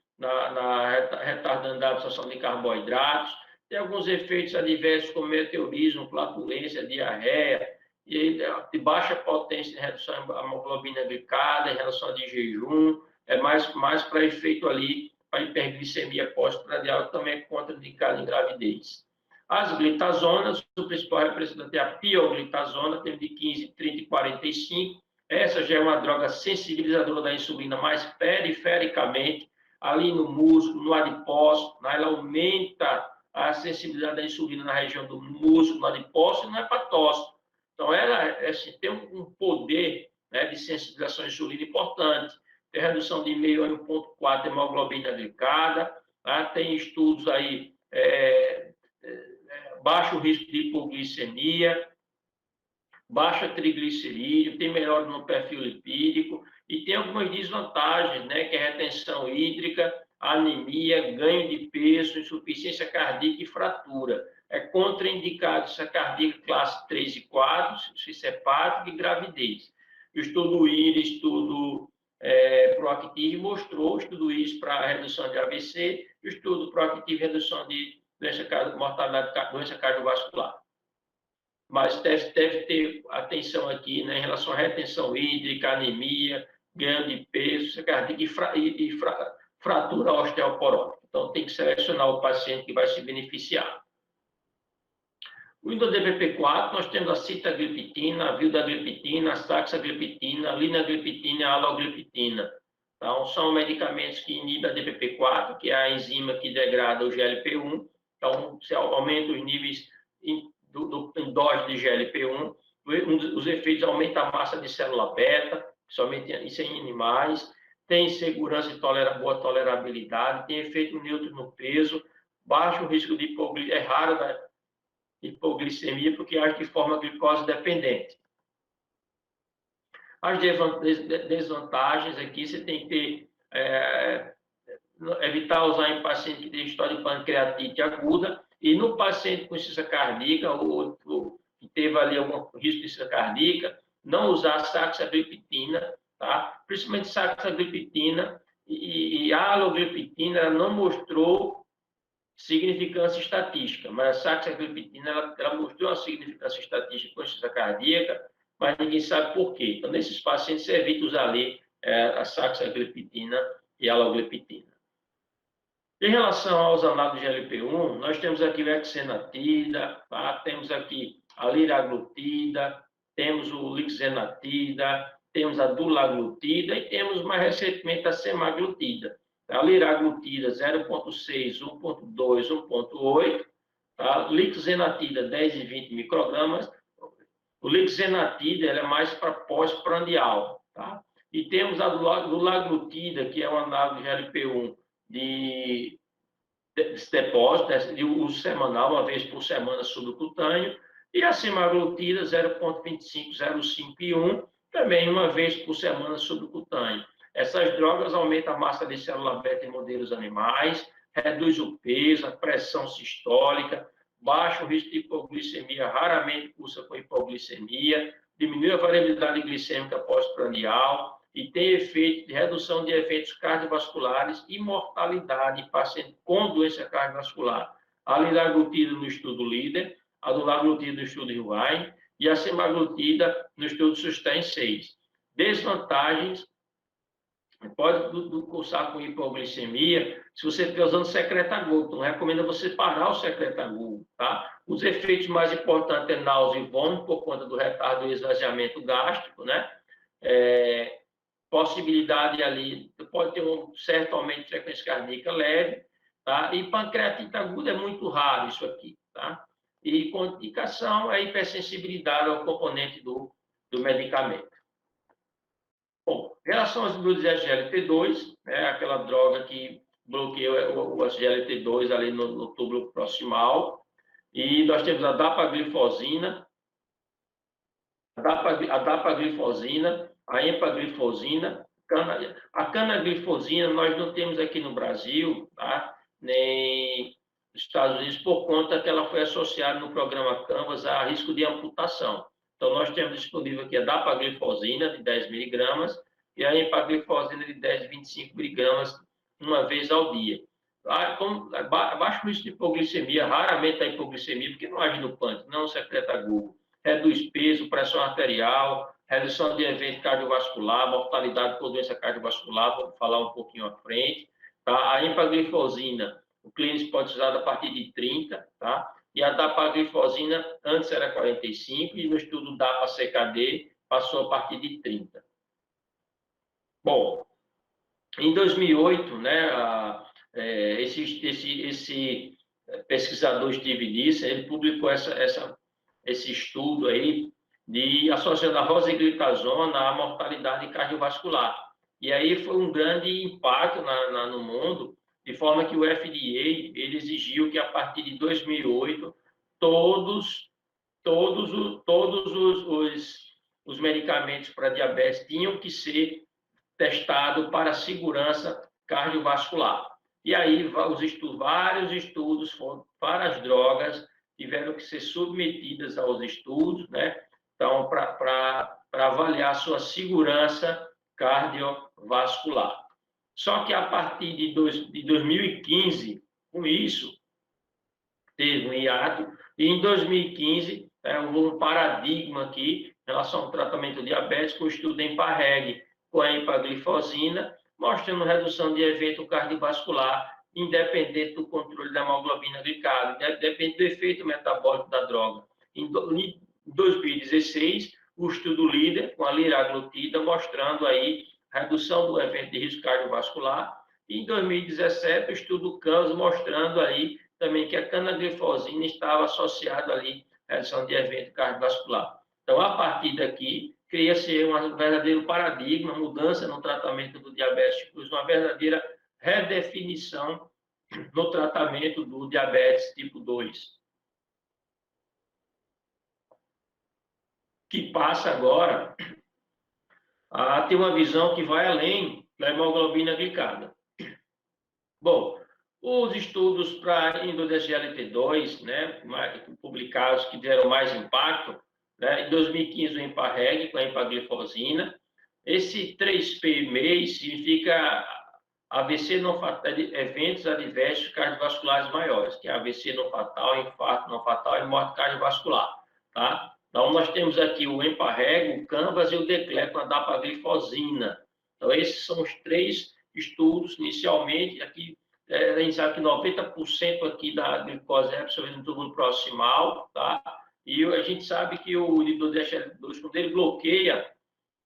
retardando a absorção de carboidratos. Tem alguns efeitos adversos, como meteorismo, flatulência, diarreia, e de baixa potência em redução da hemoglobina glicada, em relação de jejum, mais para efeito ali, para hiperglicemia pós-prandial, que também é contraindicado em gravidez. As glitazonas, o principal representante é a pioglitazona, tem de 15, 30 e 45. Essa já é uma droga sensibilizadora da insulina mais perifericamente, ali no músculo, no adipócito, né? Ela aumenta a sensibilidade da insulina na região do músculo, no adipócito e no hepatócito. Então, ela tem um poder, né, de sensibilização à insulina importante. Tem redução de meio a 1,4 de hemoglobina glicada, tá? Tem estudos aí baixo risco de hipoglicemia, baixa triglicerídeo, tem melhora no perfil lipídico e tem algumas desvantagens, né, que é retenção hídrica, anemia, ganho de peso, insuficiência cardíaca e fratura. É contraindicado essa cardíaca classe 3 e 4, insuficiência hepática e gravidez. O estudo IRIS, estudo Proactive mostrou, o estudo IRIS para redução de AVC e o estudo Proactive redução de mortalidade, doença cardiovascular. Mas deve ter atenção aqui, né, em relação à retenção hídrica, anemia, ganho de peso, cardíaca e fratura osteoporótica. Então, tem que selecionar o paciente que vai se beneficiar. O INDO-DPP-4, nós temos a sitagliptina, a vildagliptina, a saxagliptina, a linagliptina e a alogliptina. Então, são medicamentos que inibem a DPP-4, que é a enzima que degrada o GLP-1. Então, se aumenta os níveis do endógeno de GLP-1, os efeitos aumentam a massa de célula beta, somente isso em animais, tem segurança e boa tolerabilidade, tem efeito neutro no peso, baixo risco de hipoglicemia, é raro da hipoglicemia, porque age de forma glicose dependente. As desvantagens aqui, você tem que evitar usar em paciente que tem história de pancreatite aguda, e no paciente com insuficiência cardíaca, ou que teve ali algum risco de insuficiência cardíaca, não usar saxagliptina, tá? Principalmente saxagliptina e a alogliptina, ela não mostrou significância estatística, mas a saxagliptina, ela mostrou uma significância estatística com insuficiência cardíaca, mas ninguém sabe por quê. Então, nesses pacientes, você evita usar ali a saxagliptina e a alogliptina. Em relação aos análogos de GLP-1, nós temos aqui o exenatida, tá? Temos aqui a liraglutida, temos o lixenatida, temos a dulaglutida e temos mais recentemente a semaglutida. A liraglutida 0,6, 1,2, 1,8, tá? Lixenatida 10 e 20 microgramas. O lixenatida é mais para pós-prandial, tá? E temos a dulaglutida, que é um análogo de GLP-1 de depósito, de uso semanal, uma vez por semana subcutâneo, e a semaglutida 0,25, 0,5 e 1, também uma vez por semana subcutâneo. Essas drogas aumentam a massa de célula beta em modelos animais, reduz o peso, a pressão sistólica, baixa o risco de hipoglicemia, raramente cursa com hipoglicemia, diminui a variabilidade glicêmica pós-prandial, e tem efeito de redução de eventos cardiovasculares e mortalidade em paciente com doença cardiovascular. A liraglutida no estudo LEADER, a dulaglutida no estudo REWIND e a semaglutida no estudo SUSTAIN 6. Desvantagens: pode cursar com hipoglicemia se você estiver usando secretagold. Então, recomenda você parar o secretagold, tá? Os efeitos mais importantes é náusea e vômito por conta do retardo do esvaziamento gástrico, né? Possibilidade ali, pode ter um certo aumento de frequência cardíaca leve, tá? E pancreatite aguda é muito raro isso aqui, tá? E contraindicação é hipersensibilidade ao componente do medicamento. Bom, em relação aos inibidores de SGLT2, aquela droga que bloqueia o SGLT2 ali no túbulo proximal, e nós temos a dapaglifosina, a empaglifosina, a canaglifosina nós não temos aqui no Brasil, tá? Nem nos Estados Unidos, por conta que ela foi associada no programa Canvas a risco de amputação. Então, nós temos disponível aqui a dapaglifosina, de 10 miligramas, e a empaglifosina, de 10 e 25 miligramas, uma vez ao dia. Baixo risco de hipoglicemia, raramente a hipoglicemia, porque não age no pâncreas, não secreta gluco. Reduz peso, pressão arterial, redução de evento cardiovascular, mortalidade por doença cardiovascular, vou falar um pouquinho à frente. Tá? A empaglifosina, o clínico pode ser usado a partir de 30, tá? E a dapaglifosina, antes era 45, e no estudo DAPA-CKD passou a partir de 30. Bom, em 2008, né, esse pesquisador Steve Nissen, ele publicou esse estudo aí de associando a rosiglitazona à mortalidade cardiovascular. E aí foi um grande impacto no mundo, de forma que o FDA ele exigiu que, a partir de 2008, todos os medicamentos para diabetes tinham que ser testados para segurança cardiovascular. E aí, vários estudos para as drogas tiveram que ser submetidas aos estudos, né? Então, para avaliar a sua segurança cardiovascular. Só que a partir de 2015, com isso, teve um hiato, e em 2015 houve um paradigma aqui em relação ao tratamento de diabetes com o estudo EMPA-REG com a empaglifosina, mostrando redução de evento cardiovascular, independente do controle da hemoglobina glicada, depende do efeito metabólico da droga. Em 2016, o estudo líder com a liraglutida, mostrando aí redução do evento de risco cardiovascular, e em 2017, o estudo CANS, mostrando aí também que a canaglifosina estava associada ali à redução de evento cardiovascular. Então, a partir daqui, cria-se um verdadeiro paradigma, mudança no tratamento do diabetes tipo 2, uma verdadeira redefinição no tratamento do diabetes tipo 2. Que passa agora a ter uma visão que vai além da hemoglobina glicada. Bom, os estudos para INDO-SGLT2, né, publicados, que deram mais impacto, né, em 2015 o EMPA-REG com a empaglifosina. Esse 3P MEI significa AVC não fatal, eventos adversos cardiovasculares maiores, que é AVC não fatal, infarto não fatal e morte cardiovascular. Tá? Então, nós temos aqui o EMPA-REG, o CANVAS e o DECLER com a dapaglifosina. Então, esses são os 3 estudos, inicialmente, aqui, a gente sabe que 90% aqui da glicose é absorvida no túbulo proximal, tá? E a gente sabe que o inibidor de SGLT2, quando ele bloqueia,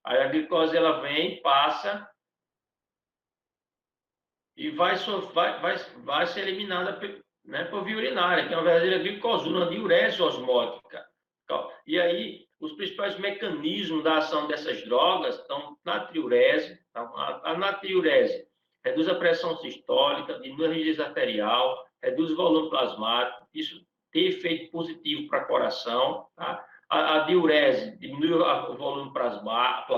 aí a glicose ela vem, passa e vai ser eliminada, né, por via urinária, que é uma verdadeira glicosura, uma diurese osmótica. E aí, os principais mecanismos da ação dessas drogas estão natriurese. A natriurese reduz a pressão sistólica, diminui a rigidez arterial, reduz o volume plasmático, isso tem efeito positivo para o coração. Tá? A diurese diminui o volume plasmático,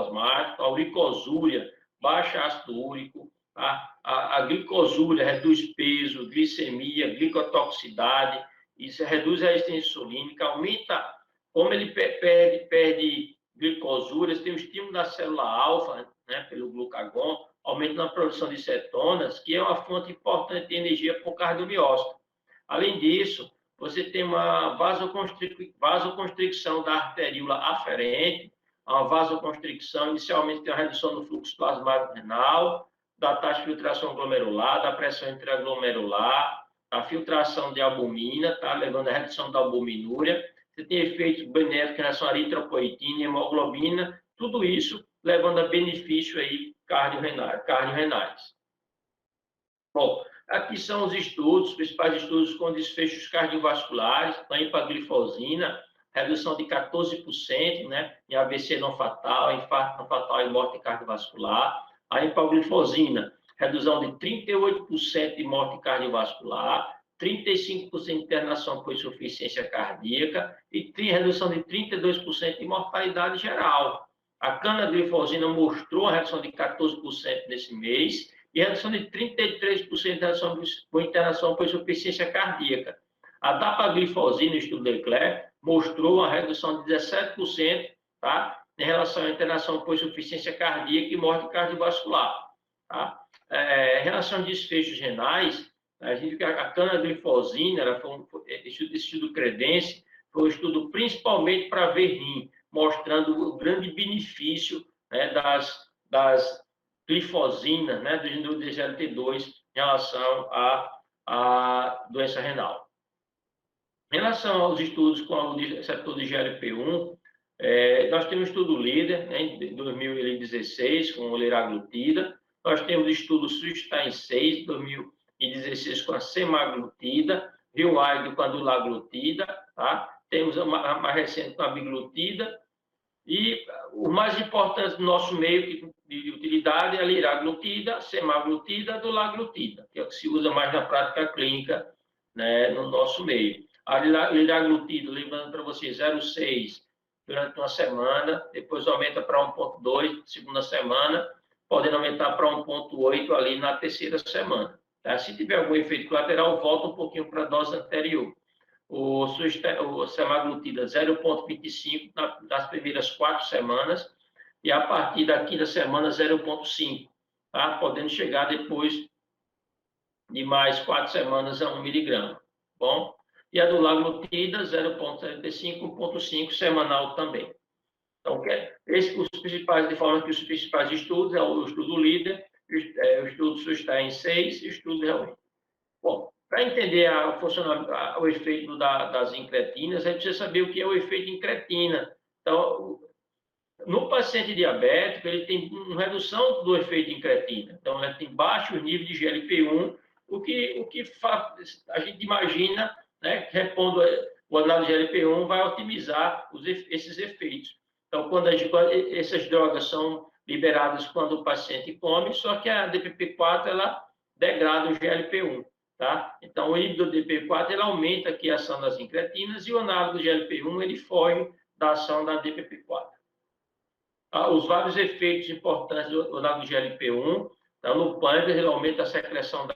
a uricosúria baixa ácido úrico, tá? A glicosúria reduz peso, glicemia, glicotoxicidade, isso reduz a resistência insulínica, aumenta, como ele perde glicosúrias, tem o estímulo da célula alfa, né, pelo glucagon, aumentando a produção de cetonas, que é uma fonte importante de energia para o cardiomiócito. Além disso, você tem uma vasoconstricção da arteríola aferente, uma vasoconstricção, inicialmente tem uma redução do fluxo plasmático renal, da taxa de filtração glomerular, da pressão intraglomerular, a filtração de albumina, tá? Levando à redução da albuminúria. Você tem efeitos benéficos em relação à eritropoetina, hemoglobina, tudo isso levando a benefício aí cardiorrenais. Bom, aqui são os estudos, os principais estudos com desfechos cardiovasculares, a empaglifosina, redução de 14%, né, em AVC não fatal, infarto não fatal e morte cardiovascular. A empaglifosina, redução de 38% de morte cardiovascular, 35% de internação por insuficiência cardíaca e redução de 32% de mortalidade geral. A canaglifosina mostrou a redução de 14% nesse mês e redução de 33% de internação por insuficiência cardíaca. A dapaglifosina, no estudo DECLER, mostrou uma redução de 17%, tá? Em relação à internação por insuficiência cardíaca e morte cardiovascular. Tá? Em relação a desfechos renais, a gente vê que a canaglifosina, esse estudo Credence, foi um estudo principalmente para ver rim, mostrando o grande benefício, né, das glifosinas, né, do SGLT2 em relação à doença renal. Em relação aos estudos com o receptor de GLP-1, nós temos um estudo líder, né, em 2016, com o liraglutida. Nós temos o estudo Sustain 6, de 2016, com a semaglutida, Rilwide com a dulaglutida, tá? Temos a mais recente com a biglutida. E o mais importante do nosso meio de utilidade é a liraglutida, semaglutida, dulaglutida, que é o que se usa mais na prática clínica, né, no nosso meio. A liraglutida, lembrando para vocês, 0,6 durante uma semana, depois aumenta para 1,2 segunda semana, podendo aumentar para 1,8 ali na terceira semana. Tá? Se tiver algum efeito colateral, volta um pouquinho para a dose anterior. O semaglutida 0,25 nas primeiras 4 semanas e a partir da quinta semana 0,5, tá? Podendo chegar depois de mais 4 semanas a 1 miligrama. Bom? E a do laglutida 0,75, 1,5 semanal também. Então, os principais, de forma que os principais estudos é o estudo líder, o estudo Sustain 6 e o estudo realmente. Bom, para entender o efeito das incretinas, a gente precisa saber o que é o efeito incretina. Então, no paciente diabético, ele tem uma redução do efeito incretina. Então, ele tem baixo nível de GLP-1, o que a gente imagina, né, que repondo o análise de GLP-1 vai otimizar esses efeitos. Então, quando essas drogas são liberadas quando o paciente come, só que a DPP-4 ela degrada o GLP-1. Tá? Então, o inibidor do DPP-4 ele aumenta aqui a ação das incretinas e o análogo do GLP-1 ele foge da ação da DPP-4. Os vários efeitos importantes do análogo do GLP-1, então, no pâncreas ele aumenta a secreção da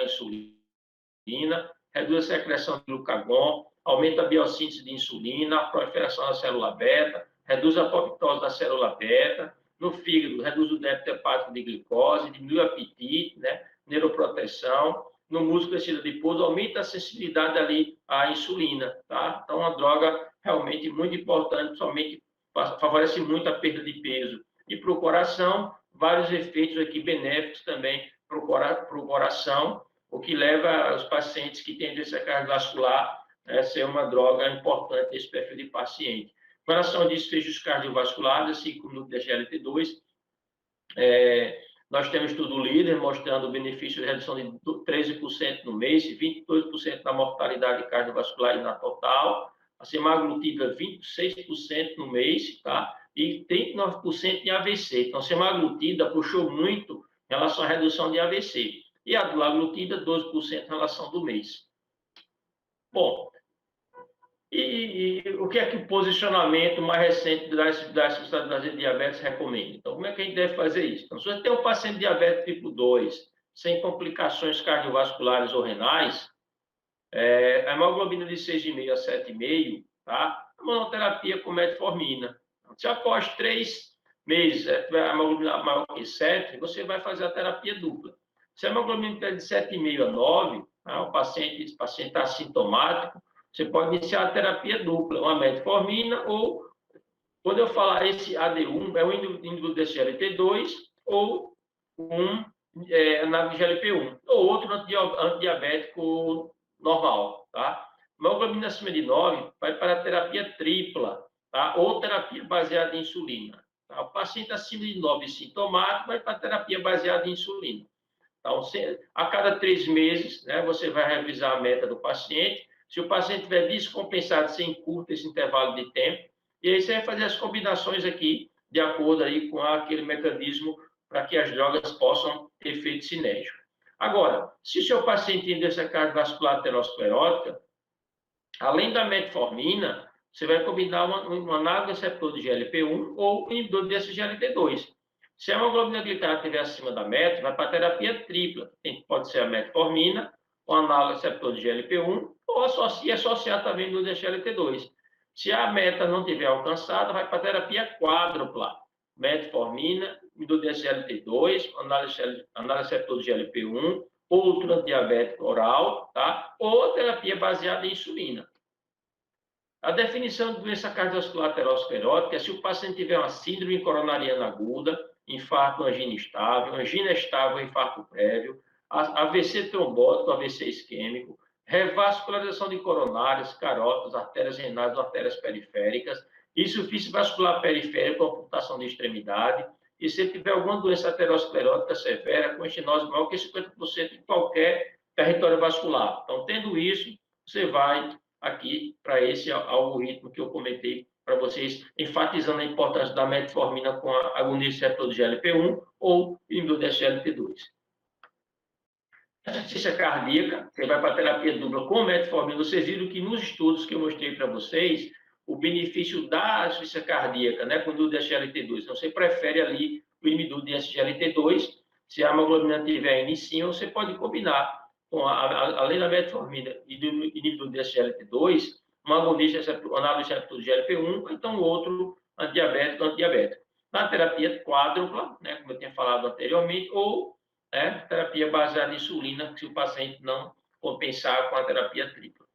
insulina, reduz a secreção de glucagon, aumenta a biossíntese de insulina, a proliferação da célula beta, reduz a apoptose da célula beta, no fígado reduz o débito hepático de glicose, diminui o apetite, né? Neuroproteção, no músculo tecido adiposo, aumenta a sensibilidade ali à insulina, tá? Então, uma droga realmente muito importante, somente favorece muito a perda de peso. E para o coração, vários efeitos aqui benéficos também para o coração, o que leva os pacientes que têm doença cardiovascular a ser uma droga importante nesse perfil de paciente. Com relação a desfechos cardiovasculares, assim como no DGLT2, nós temos estudo líder mostrando o benefício de redução de 13% no mês e 22% na mortalidade cardiovascular e na total. A semaglutida, 26% no mês, tá? E 39% em AVC. Então, a semaglutida puxou muito em relação à redução de AVC. E a dulaglutida, 12% em relação do mês. Bom, e o que é que o posicionamento mais recente da Sociedade Brasileira de Diabetes recomenda? Então, como é que a gente deve fazer isso? Então, se você tem um paciente diabético tipo 2, sem complicações cardiovasculares ou renais, a hemoglobina de 6,5 a 7,5, tá? A monoterapia com metformina. Se após 3 meses tiver a hemoglobina maior que 7, você vai fazer a terapia dupla. Se a hemoglobina tiver de 7,5 a 9, tá? O paciente está assintomático, você pode iniciar a terapia dupla, uma metformina ou, quando eu falar esse AD1, é um inibidor desse GLP-2 ou um GLP-1, ou outro antidiabético normal, tá? Hemoglobina acima de 9 vai para a terapia tripla, tá? Ou terapia baseada em insulina. Tá? O paciente acima de 9 sintomático vai para a terapia baseada em insulina. Então, a cada 3 meses, né, você vai revisar a meta do paciente. Se o paciente estiver descompensado, você encurta esse intervalo de tempo. E aí você vai fazer as combinações aqui, de acordo aí com aquele mecanismo para que as drogas possam ter efeito sinérgico. Agora, se o seu paciente tem doença cardiovascular aterosclerótica, além da metformina, você vai combinar um análogo receptor de GLP-1 ou um inibidor desse GLP-2. Se a hemoglobina glicada estiver acima da meta, vai para a terapia tripla. Pode ser a metformina, o análogo receptor de GLP-1 ou associar também no GLP-2. Se a meta não tiver alcançada, vai para a terapia quádrupla. Metformina, inibidor desse GLP-2, análogo receptor de GLP-1, outro antidiabético oral, tá? Ou a terapia baseada em insulina. A definição de doença cardiovascular aterosclerótica é se o paciente tiver uma síndrome coronariana aguda, infarto, angina estável, infarto prévio, AVC trombótico, AVC isquêmico, revascularização de coronárias, carótidas, artérias renais, artérias periféricas, insuficiência vascular periférica com amputação de extremidade, e se tiver alguma doença aterosclerótica severa com estenose maior que 50% em qualquer território vascular. Então, tendo isso, você vai aqui para esse algoritmo que eu comentei para vocês, enfatizando a importância da metformina com a agonista receptor do GLP-1 ou inibidor desse GLP-2. insuficiência cardíaca, você vai para a terapia dupla com metformina. Vocês viram que nos estudos que eu mostrei para vocês, o benefício da insuficiência cardíaca, né, com o inibidor de SGLT2. Então, você prefere ali o inibidor de SGLT2. Se a hemoglobina tiver em cima, você pode combinar com, além da metformina e do inibidor de SGLT2, um agonista receptor de GLP-1, ou então outro antidiabético. Na terapia quádrupla, né, como eu tinha falado anteriormente, ou terapia baseada em insulina, se o paciente não compensar com a terapia tripla.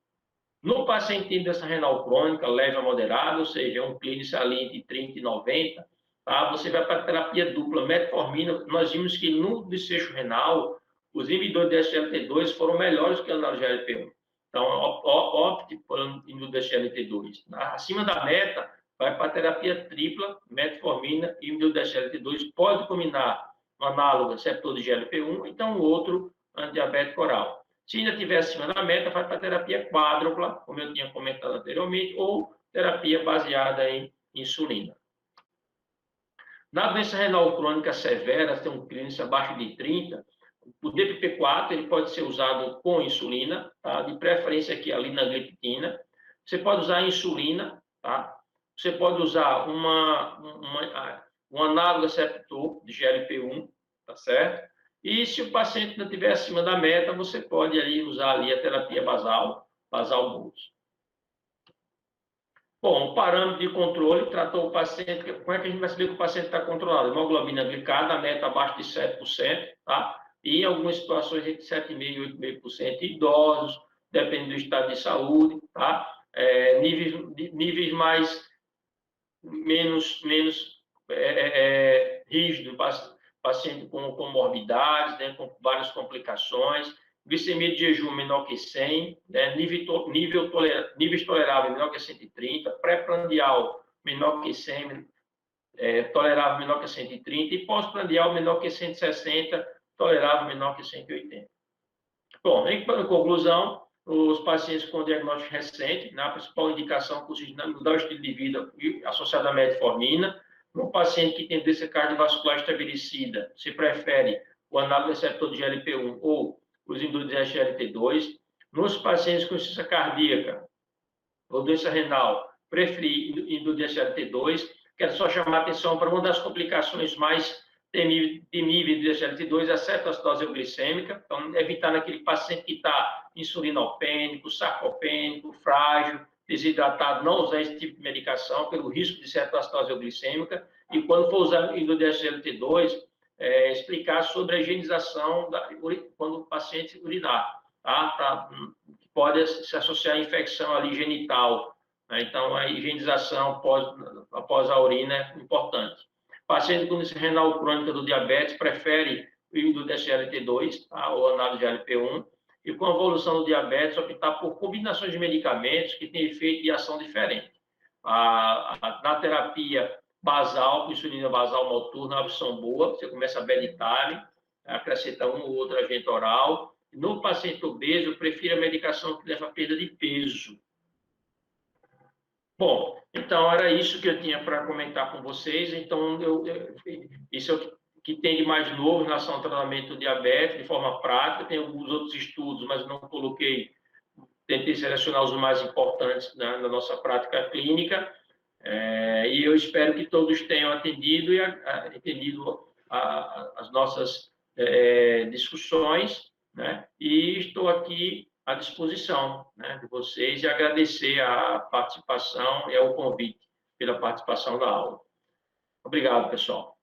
No paciente tem doença renal crônica, leve a moderada, ou seja, um clínico ali entre 30 e 90, tá? Você vai para a terapia dupla, metformina. Nós vimos que no desfecho renal, os inibidores de SGLT2 foram melhores que o GLP-1. Então, opte por inibidor de SGLT2. Acima da meta, vai para a terapia tripla, metformina e inibidor de SGLT2. Pode combinar um análogo receptor de GLP-1, então o outro antidiabético oral. Se ainda estiver acima da meta, vai para a terapia quádrupla, como eu tinha comentado anteriormente, ou terapia baseada em insulina. Na doença renal crônica severa, tem um clínico abaixo de 30, o DPP-4 ele pode ser usado com insulina, tá? De preferência aqui a linagliptina. Você pode usar a insulina, tá? Você pode usar um análogo receptor de GLP-1, tá certo? E se o paciente não estiver acima da meta, você pode ali usar ali a terapia basal bolus. Bom, o parâmetro de controle tratou o paciente. Como é que a gente vai saber que o paciente está controlado? Hemoglobina glicada, a meta abaixo de 7%, tá? E em algumas situações entre 7,5% e 8,5%. Idosos, dependendo do estado de saúde, tá? Níveis menos rígidos, paciente com comorbidades, né, com várias complicações, glicemia de jejum menor que 100, né, níveis toleráveis menor que 130, pré-prandial menor que 100, tolerável menor que 130, e pós-prandial menor que 160, tolerável menor que 180. Bom, em conclusão, os pacientes com diagnóstico recente, a principal indicação consiste em mudar o estilo de vida associado à metformina. No paciente que tem doença cardiovascular estabelecida, se prefere o análogo receptor de GLP-1 ou os inibidores de SGLT2. Nos pacientes com insuficiência cardíaca ou doença renal, preferir inibidor de SGLT2. Quero só chamar a atenção para uma das complicações mais temíveis de SGLT2, a cetoacidose glicêmica. Então, evitar naquele paciente que está insulinopênico, sarcopênico, frágil, desidratado, não usar esse tipo de medicação pelo risco de cetoacidose glicêmica. E quando for usar o inibidor de SGLT2, explicar sobre a higienização quando o paciente urinar, tá? Pode se associar a infecção ali genital, né? Então, a higienização após a urina é importante. Paciente com doença renal crônica do diabetes prefere o inibidor de SGLT2, tá? Ou análogo de GLP-1. E com a evolução do diabetes, optar por combinações de medicamentos que têm efeito e ação diferente. Na terapia basal, com insulina basal noturna, é uma opção boa. Você começa a Beditare, acrescenta um ou outro agente oral. No paciente obeso, eu prefiro a medicação que leva a perda de peso. Bom, então era isso que eu tinha para comentar com vocês. Então, isso é o que tem de mais novo em relação ao tratamento do diabetes, de forma prática. Tem alguns outros estudos, mas não coloquei, tentei selecionar os mais importantes na nossa prática clínica. E eu espero que todos tenham entendido as nossas discussões, né? E estou aqui à disposição, né, de vocês e agradecer a participação e o convite pela participação da aula. Obrigado, pessoal.